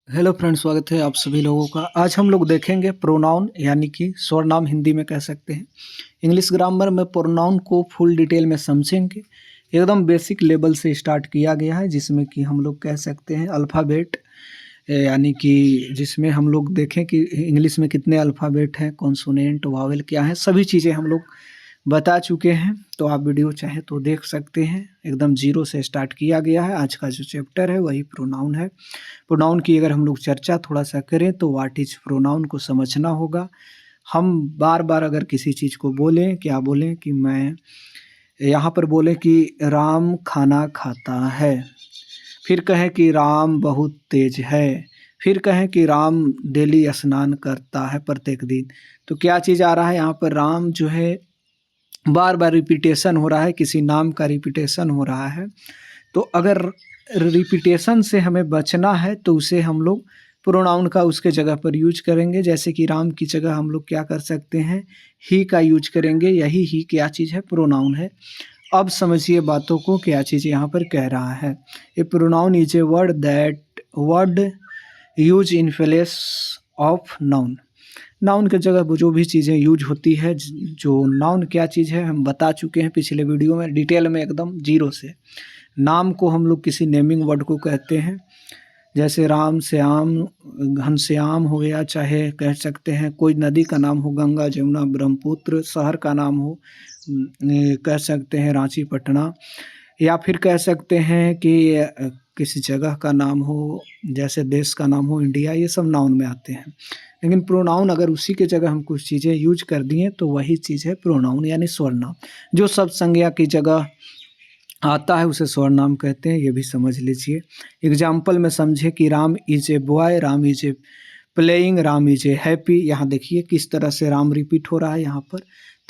Hello friends, स्वागत है आप सभी लोगों का। आज हम लोग देखेंगे प्रोनाउन यानी कि सर्वनाम हिंदी में कह सकते हैं। इंग्लिश ग्रामर में प्रोनाउन को फुल डिटेल में समझेंगे। एकदम बेसिक लेवल से स्टार्ट किया गया है, जिसमें कि हम लोग कह सकते हैं अल्फ़ाबेट, यानी कि जिसमें हम लोग देखें कि इंग्लिश में कितने अल्फ़ाबेट हैं, कॉन्सोनेंट, वावेल क्या है, सभी चीज़ें हम लोग बता चुके हैं। तो आप वीडियो चाहे तो देख सकते हैं। एकदम जीरो से स्टार्ट किया गया है। आज का जो चैप्टर है वही प्रोनाउन है। प्रोनाउन की अगर हम लोग चर्चा थोड़ा-सा करें तो व्हाट इज़ प्रोनाउन को समझना होगा। हम बार-बार अगर किसी चीज़ को बोलें, क्या बोलें कि मैं यहाँ पर बोलें कि राम खाना खाता है, फिर कहें कि राम बहुत तेज़ है, फिर कहें कि राम डेली स्नान करता है प्रत्येक दिन। तो क्या चीज़ आ रहा है यहाँ पर, राम जो है बार-बार रिपीटेशन हो रहा है, किसी नाम का रिपीटेशन हो रहा है। तो अगर रिपीटेशन से हमें बचना है तो उसे हम लोग प्रोनाउन का उसके जगह पर यूज करेंगे। जैसे कि राम की जगह हम लोग क्या कर सकते हैं, ही का यूज करेंगे। यही ही क्या चीज़ है, प्रोनाउन है। अब समझिए बातों को, क्या चीज़ यहाँ पर कह रहा है। A pronoun is a word that word use in place of noun. Noun की जगह वो जो भी चीज़ें यूज होती है, जो नाउन क्या चीज़ है हम बता चुके हैं पिछले वीडियो में डिटेल में, एकदम जीरो से। नाम को हम लोग किसी नेमिंग वर्ड को कहते हैं। जैसे राम श्याम घनश्याम हो गया, चाहे कह सकते हैं कोई नदी का नाम हो, गंगा जमुना ब्रह्मपुत्र। शहर का नाम हो, कह सकते हैं रांची पटना, या फिर कह सकते हैं कि किसी जगह का नाम हो, जैसे देश का नाम हो इंडिया। ये सब नाउन में आते हैं। लेकिन प्रोनाउन अगर उसी के जगह हम कुछ चीज़ें यूज कर दिए तो वही चीज़ है प्रोनाउन यानी सर्वनाम। जो सब संज्ञा की जगह आता है उसे सर्वनाम कहते हैं, ये भी समझ लीजिए। एग्जाम्पल में समझे कि Ram is a boy, Ram is a playing, Ram is a happy. यहाँ देखिए किस तरह से राम रिपीट हो रहा है। यहाँ पर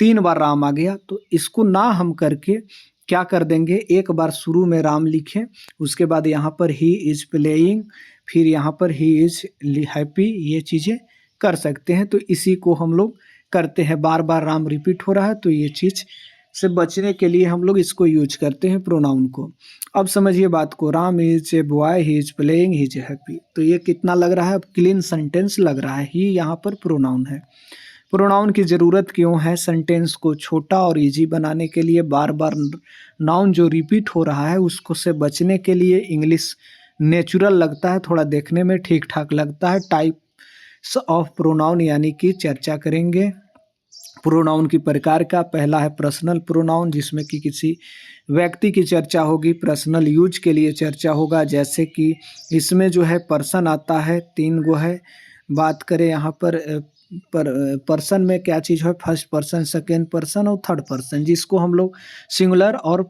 3 बार राम आ गया, तो इसको ना हम करके क्या कर देंगे, एक बार शुरू में राम लिखें, उसके बाद यहाँ पर ही इज प्लेइंग, फिर यहाँ पर ही इज हैप्पी। ये चीज़ें कर सकते हैं। तो इसी को हम लोग करते हैं। बार बार राम रिपीट हो रहा है तो ये चीज़ से बचने के लिए हम लोग इसको यूज करते हैं प्रोनाउन को। अब समझिए बात को, Ram is a boy, he is playing, he is happy. तो ये कितना लग रहा है, अब क्लीन सेंटेंस लग रहा है। ही यहाँ पर प्रोनाउन है। प्रोनाउन की ज़रूरत क्यों है, सेंटेंस को छोटा और इजी बनाने के लिए। बार बार नाउन जो रिपीट हो रहा है उसको से बचने के लिए। इंग्लिश नेचुरल लगता है, थोड़ा देखने में ठीक ठाक लगता है। टाइप्स ऑफ प्रोनाउन यानी कि चर्चा करेंगे प्रोनाउन की प्रकार का। पहला है पर्सनल प्रोनाउन, जिसमें कि किसी व्यक्ति की चर्चा होगी, पर्सनल यूज के लिए चर्चा होगा। जैसे कि इसमें जो है पर्सन आता है, 3 गो है। बात करें यहाँ पर पर्सन में क्या चीज़ है, फर्स्ट पर्सन, सेकेंड पर्सन और थर्ड पर्सन, जिसको हम लोग सिंगुलर और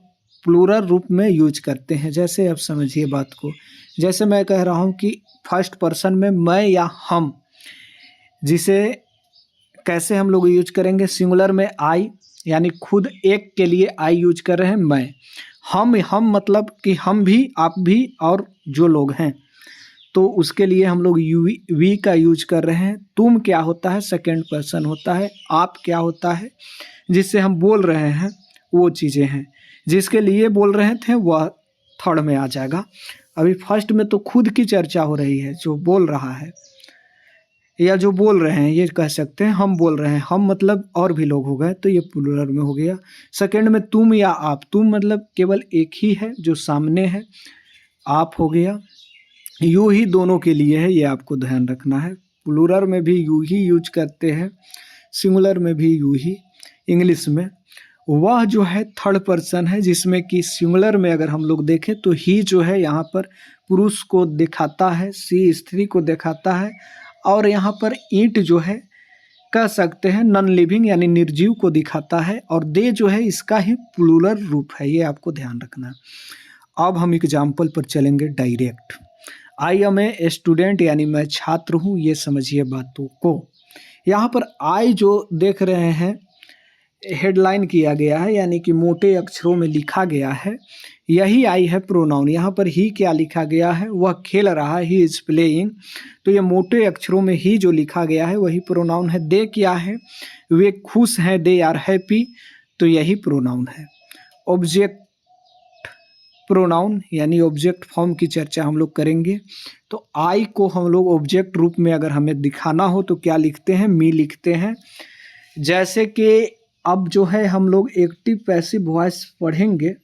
प्लूरल रूप में यूज करते हैं। जैसे अब समझिए बात को, जैसे मैं कह रहा हूँ कि फर्स्ट पर्सन में मैं या हम, जिसे कैसे हम लोग यूज करेंगे, सिंगुलर में आई, यानी खुद एक के लिए आई यूज कर रहे हैं मैं। हम मतलब कि हम भी, आप भी और जो लोग हैं, तो उसके लिए हम लोग वी का यूज कर रहे हैं। तुम क्या होता है, सेकंड पर्सन होता है। आप क्या होता है, जिससे हम बोल रहे हैं, वो चीज़ें हैं। जिसके लिए बोल रहे थे वह थर्ड में आ जाएगा। अभी फर्स्ट में तो खुद की चर्चा हो रही है, जो बोल रहा है या जो बोल रहे हैं, ये कह सकते हैं हम बोल रहे हैं। हम मतलब और भी लोग हो गए, तो ये प्लूरल में हो गया। सेकंड में तुम या आप, तुम मतलब केवल एक ही है जो सामने है, आप हो गया। यू ही दोनों के लिए है, ये आपको ध्यान रखना है। प्लूरल में भी यू ही यूज करते हैं, सिंगुलर में भी यू ही। इंग्लिश में वह जो है थर्ड पर्सन है, जिसमें कि सिंगुलर में अगर हम लोग देखें तो ही जो है यहाँ पर पुरुष को दिखाता है, सी स्त्री को दिखाता है, और यहाँ पर ईंट जो है कह सकते हैं नॉन लिविंग यानी निर्जीव को दिखाता है, और दे जो है इसका ही प्लूरल रूप है। ये आपको ध्यान रखना है। अब हम एग्जाम्पल पर चलेंगे direct. I am a student यानी मैं छात्र हूँ, ये समझिए बातों को। यहाँ पर आई जो देख रहे हैं हेडलाइन किया गया है, यानी कि मोटे अक्षरों में लिखा गया है, यही आई है प्रोनाउन। यहाँ पर ही क्या लिखा गया है, वह खेल रहा है, ही इज प्लेइंग। तो ये मोटे अक्षरों में ही जो लिखा गया है वही प्रोनाउन है। दे क्या है, वे खुश हैं, दे आर हैप्पी, तो यही प्रोनाउन है। ऑब्जेक्ट प्रोनाउन यानी ऑब्जेक्ट फॉर्म की चर्चा हम लोग करेंगे। तो आई को हम लोग ऑब्जेक्ट रूप में अगर हमें दिखाना हो तो क्या लिखते हैं, मी लिखते हैं। जैसे कि अब जो है हम लोग एक्टिव पैसिव वॉइस पढ़ेंगे,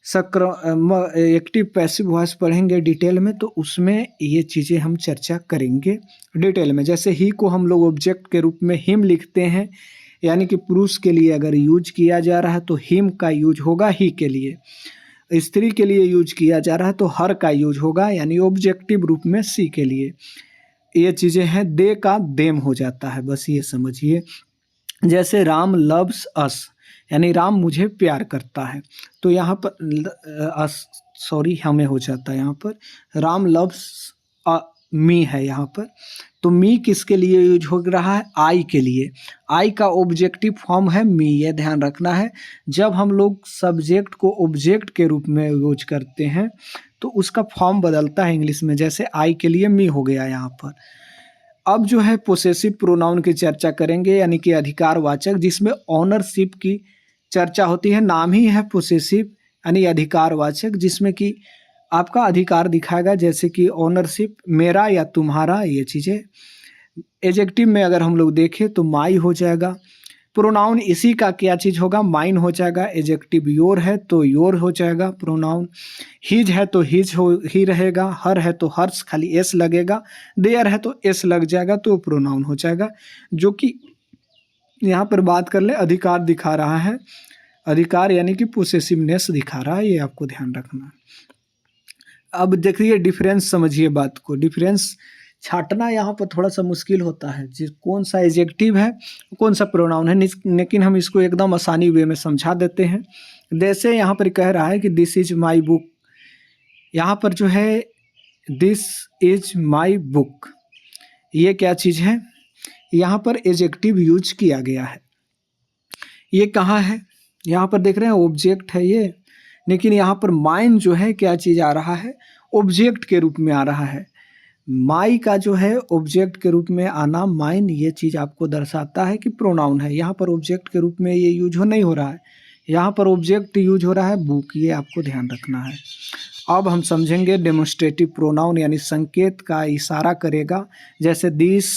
एक्टिव पैसिव वॉइस पढ़ेंगे डिटेल में, तो उसमें ये चीज़ें हम चर्चा करेंगे डिटेल में। जैसे ही को हम लोग ऑब्जेक्ट के रूप में हिम लिखते हैं, यानी कि पुरुष के लिए अगर यूज किया जा रहा है तो हिम का यूज होगा ही के लिए, स्त्री के लिए यूज किया जा रहा है तो हर का यूज होगा, यानी ऑब्जेक्टिव रूप में सी के लिए। ये चीज़ें हैं, दे का देम हो जाता है, बस ये समझिए। जैसे राम लव्स अस, यानी राम मुझे प्यार करता है, तो यहाँ पर हमें हो जाता है, यहाँ पर राम लव्स मी है यहाँ पर। तो मी किसके लिए यूज हो रहा है, आई के लिए। आई का ऑब्जेक्टिव फॉर्म है मी, ये ध्यान रखना है। जब हम लोग सब्जेक्ट को ऑब्जेक्ट के रूप में यूज करते हैं तो उसका फॉर्म बदलता है इंग्लिश में, जैसे आई के लिए मी हो गया यहाँ पर। अब जो है पोसेसिव प्रोनाउन की चर्चा करेंगे, यानी कि अधिकारवाचक, जिसमें ऑनरशिप की चर्चा होती है। नाम ही है पोसेसिव यानी अधिकारवाचक, जिसमें कि आपका अधिकार दिखाएगा, जैसे कि ऑनरशिप, मेरा या तुम्हारा, ये चीज़ें। एडजेक्टिव में अगर हम लोग देखें तो माई हो जाएगा। प्रोनाउन इसी का क्या चीज़ होगा, माइन हो जाएगा। एडजेक्टिव योर है तो योर हो जाएगा प्रोनाउन। हिज है तो हिज हो ही रहेगा। हर है तो हर्स, खाली एस लगेगा। देयर है तो एस लग जाएगा, तो प्रोनाउन हो जाएगा। जो कि यहाँ पर बात कर ले, अधिकार दिखा रहा है, अधिकार यानी कि पोसेसिवनेस दिखा रहा है, ये आपको ध्यान रखना है। अब देखिए डिफरेंस, समझिए बात को। डिफरेंस छाटना यहाँ पर थोड़ा सा मुश्किल होता है, जिस कौन सा एडजेक्टिव है कौन सा प्रोनाउन है, लेकिन हम इसको एकदम आसानी वे में समझा देते हैं। जैसे यहाँ पर कह रहा है कि दिस इज माई बुक, यहाँ पर जो है दिस इज माई बुक, ये क्या चीज़ है, यहाँ पर एडजेक्टिव यूज किया गया है। ये कहाँ है, यहाँ पर देख रहे हैं ऑब्जेक्ट है ये, लेकिन यहाँ पर माइन जो है क्या चीज़ आ रहा है, ऑब्जेक्ट के रूप में आ रहा है। माई का जो है ऑब्जेक्ट के रूप में आना, माइन, ये चीज़ आपको दर्शाता है कि प्रोनाउन है। यहाँ पर ऑब्जेक्ट के रूप में ये यूज नहीं हो रहा है, यहाँ पर ऑब्जेक्ट यूज हो रहा है बुक, ये आपको ध्यान रखना है। अब हम समझेंगे डेमोन्स्ट्रेटिव प्रोनाउन, यानी संकेत का इशारा करेगा। जैसे दिस,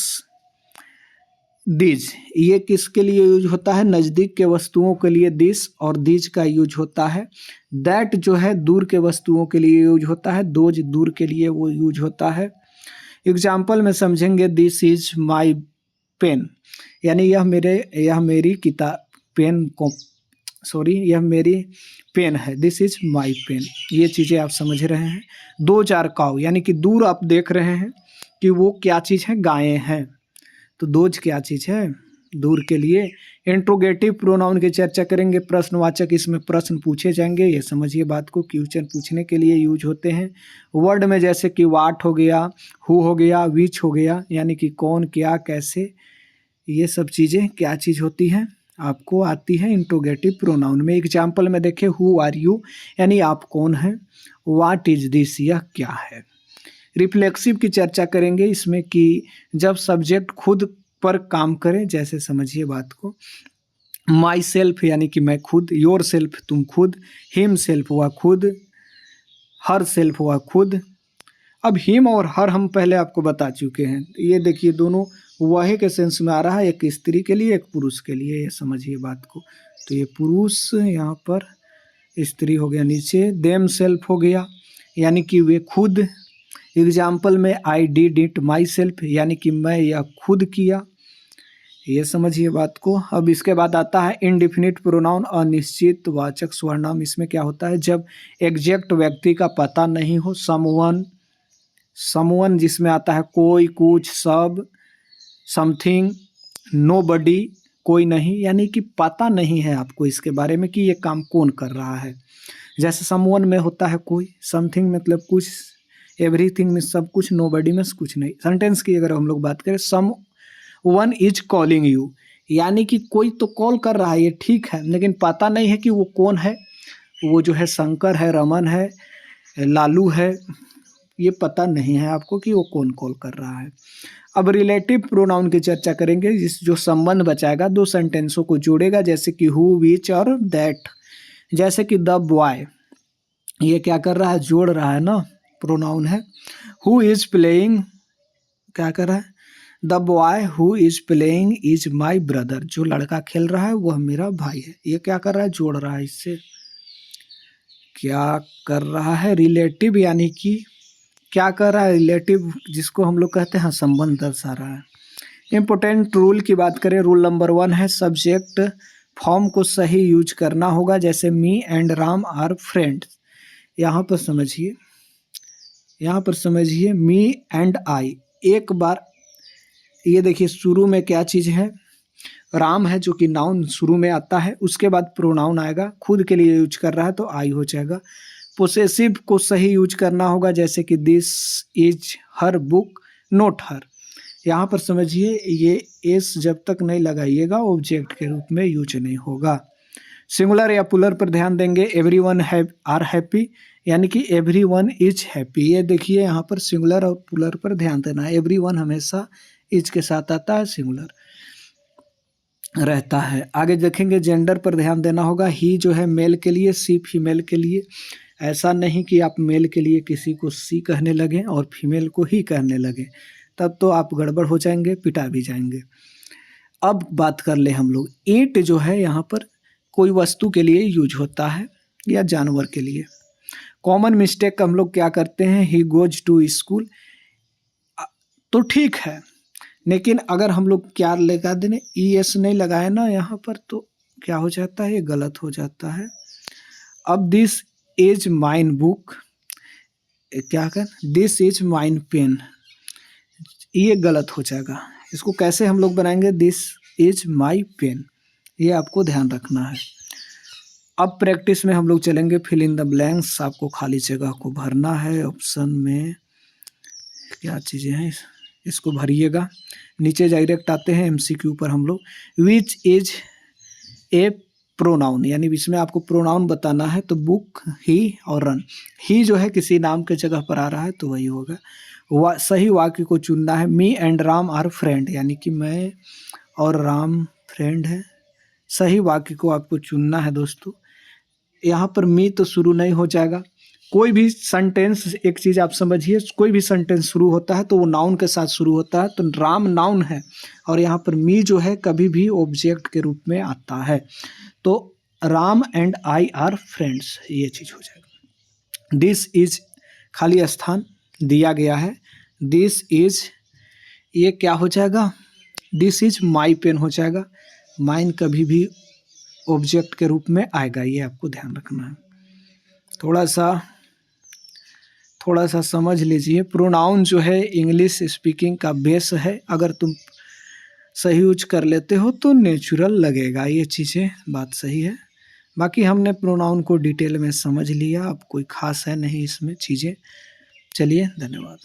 दिज, ये किसके लिए यूज होता है, नज़दीक के वस्तुओं के लिए दिस और दिज का यूज होता है। दैट जो है दूर के वस्तुओं के लिए यूज होता है। दोज दूर के लिए वो यूज होता है। एग्जाम्पल में समझेंगे, दिस इज माई पेन, यानी यह मेरी किताब, पेन को, सॉरी, यह मेरी पेन है। दिस इज माई पेन, ये चीज़ें आप समझ रहे हैं। दो चार काऊ, यानी कि दूर आप देख रहे हैं कि वो क्या चीज़ है, गायें हैं, तो दोज क्या चीज़ है, दूर के लिए। इंट्रोगेटिव प्रोनाउन की चर्चा करेंगे, प्रश्नवाचक, इसमें प्रश्न पूछे जाएंगे, ये समझिए बात को, क्वेश्चन पूछने के लिए यूज होते हैं। वर्ड में जैसे कि वाट हो गया, हु हो गया, विच हो गया, यानी कि कौन, क्या, कैसे, ये सब चीज़ें क्या चीज़ होती हैं, आपको आती है इंट्रोगेटिव प्रोनाउन में। एग्जाम्पल में देखें, हु आर यू, यानी आप कौन हैं। वाट इज दिस, यह क्या है। रिफ्लेक्सिव की चर्चा करेंगे इसमें कि जब सब्जेक्ट खुद पर काम करे, जैसे समझिए बात को, माई सेल्फ यानी कि मैं खुद, योर सेल्फ तुम खुद, हिम सेल्फ वह खुद, हर सेल्फ वह खुद। अब हिम और हर हम पहले आपको बता चुके हैं, ये देखिए दोनों वह के सेंस में आ रहा है, एक स्त्री के लिए एक पुरुष के लिए, ये समझिए बात को। तो ये पुरुष, यहाँ पर स्त्री हो गया नीचे, देम सेल्फ हो गया यानी कि वे खुद। एग्जाम्पल में I did it my self, यानी कि मैं यह खुद किया, ये समझिए बात को। अब इसके बाद आता है इनडिफिनिट प्रोनाउन, अनिश्चित वाचक स्वर्णाम। इसमें क्या होता है, जब एग्जैक्ट व्यक्ति का पता नहीं हो, समवन, समवन जिसमें आता है कोई, कुछ, सब, समथिंग, नोबडी, कोई नहीं, यानी कि पता नहीं है आपको इसके बारे में कि ये काम कौन कर रहा है। जैसे समवन में होता है कोई, समथिंग मतलब कुछ, एवरीथिंग में सब कुछ, नोबडी में कुछ नहीं। सेंटेंस की अगर हम लोग बात करें, सम वन इज कॉलिंग यू, यानी कि कोई तो कॉल कर रहा है, ये ठीक है, लेकिन पता नहीं है कि वो कौन है, वो जो है शंकर है, रमन है, लालू है, ये पता नहीं है आपको कि वो कौन कॉल कर रहा है। अब रिलेटिव प्रोनाउन की चर्चा करेंगे, जिस जो संबंध बचाएगा, दो सेंटेंसों को जोड़ेगा, जैसे कि हु, विच और दैट। जैसे कि द बॉय, ये क्या कर रहा है, जोड़ रहा है ना, प्रोनाउन है। हु इज प्लेइंग, क्या कर रहा है, the boy who is playing is my brother, जो लड़का खेल रहा है वह मेरा भाई है। ये क्या कर रहा है, जोड़ रहा है, इससे क्या कर रहा है, रिलेटिव, यानी कि क्या कर रहा है, रिलेटिव जिसको हम लोग कहते हैं संबंध दर्शा रहा है। इम्पोर्टेंट रूल की बात करें, रूल नंबर 1 है सब्जेक्ट फॉर्म को सही यूज करना होगा। जैसे me and Ram are friends, यहाँ पर समझिए, यहाँ पर समझिए मी एंड आई, एक बार ये देखिए शुरू में क्या चीज़ है, राम है जो कि नाउन शुरू में आता है, उसके बाद प्रोनाउन आएगा, खुद के लिए यूज कर रहा है तो आई हो जाएगा। पोसेसिव को सही यूज करना होगा, जैसे कि this is her book note her, यहाँ पर समझिए ये एस जब तक नहीं लगाइएगा ऑब्जेक्ट के रूप में यूज नहीं होगा। सिंगुलर या पुलर पर ध्यान देंगे, एवरीवन आर हैप्पी, यानी कि एवरीवन इज हैप्पी। ये देखिए यहाँ पर सिंगुलर और पुलर पर ध्यान देना है, एवरीवन हमेशा इज के साथ आता है, सिंगुलर रहता है। आगे देखेंगे, जेंडर पर ध्यान देना होगा, ही जो है मेल के लिए, सी फीमेल के लिए। ऐसा नहीं कि आप मेल के लिए किसी को सी कहने लगें और फीमेल को ही कहने लगें, तब तो आप गड़बड़ हो जाएंगे, पिटा भी जाएंगे। अब बात कर ले हम लोग, ईंट जो है यहाँ पर कोई वस्तु के लिए यूज होता है या जानवर के लिए। कॉमन मिस्टेक हम लोग क्या करते हैं, ही गोज टू स्कूल, तो ठीक है, लेकिन अगर हम लोग क्या लगा देने, ई एस नहीं लगाए ना यहाँ पर, तो क्या हो जाता है, ये गलत हो जाता है। अब दिस इज माइन बुक, क्या कर, दिस इज माइन पेन, ये गलत हो जाएगा। इसको कैसे हम लोग बनाएंगे, दिस इज माई पेन, ये आपको ध्यान रखना है। अब प्रैक्टिस में हम लोग चलेंगे, फिल इन द ब्लैंक्स, आपको खाली जगह को भरना है। ऑप्शन में क्या चीज़ें हैं इसको भरिएगा। नीचे डायरेक्ट आते हैं एमसीक्यू पर हम लोग, विच इज ए प्रोनाउन, यानी इसमें आपको प्रोनाउन बताना है, तो बुक, ही और रन। ही जो है किसी नाम के जगह पर आ रहा है तो वही होगा। सही वाक्य को चुनना है, me and Ram are friend, यानी कि मैं और राम फ्रेंड है। सही वाक्य को आपको चुनना है दोस्तों। यहाँ पर मी तो शुरू नहीं हो जाएगा। कोई भी सेंटेंस, एक चीज़ आप समझिए, कोई भी सेंटेंस शुरू होता है तो वो नाउन के साथ शुरू होता है, तो राम नाउन है और यहाँ पर मी जो है कभी भी ऑब्जेक्ट के रूप में आता है, तो Ram and I R friends, ये चीज़ हो जाएगा। दिस इज खाली स्थान दिया गया है, दिस इज, ये क्या हो जाएगा, दिस इज माई पेन हो जाएगा। माइन कभी भी ऑब्जेक्ट के रूप में आएगा, ये आपको ध्यान रखना है। थोड़ा सा समझ लीजिए, प्रोनाउन जो है इंग्लिश स्पीकिंग का बेस है, अगर तुम सही यूज कर लेते हो तो नेचुरल लगेगा, ये चीज़ें बात सही है। बाकी हमने प्रोनाउन को डिटेल में समझ लिया, अब कोई खास है नहीं इसमें चीज़ें। चलिए, धन्यवाद।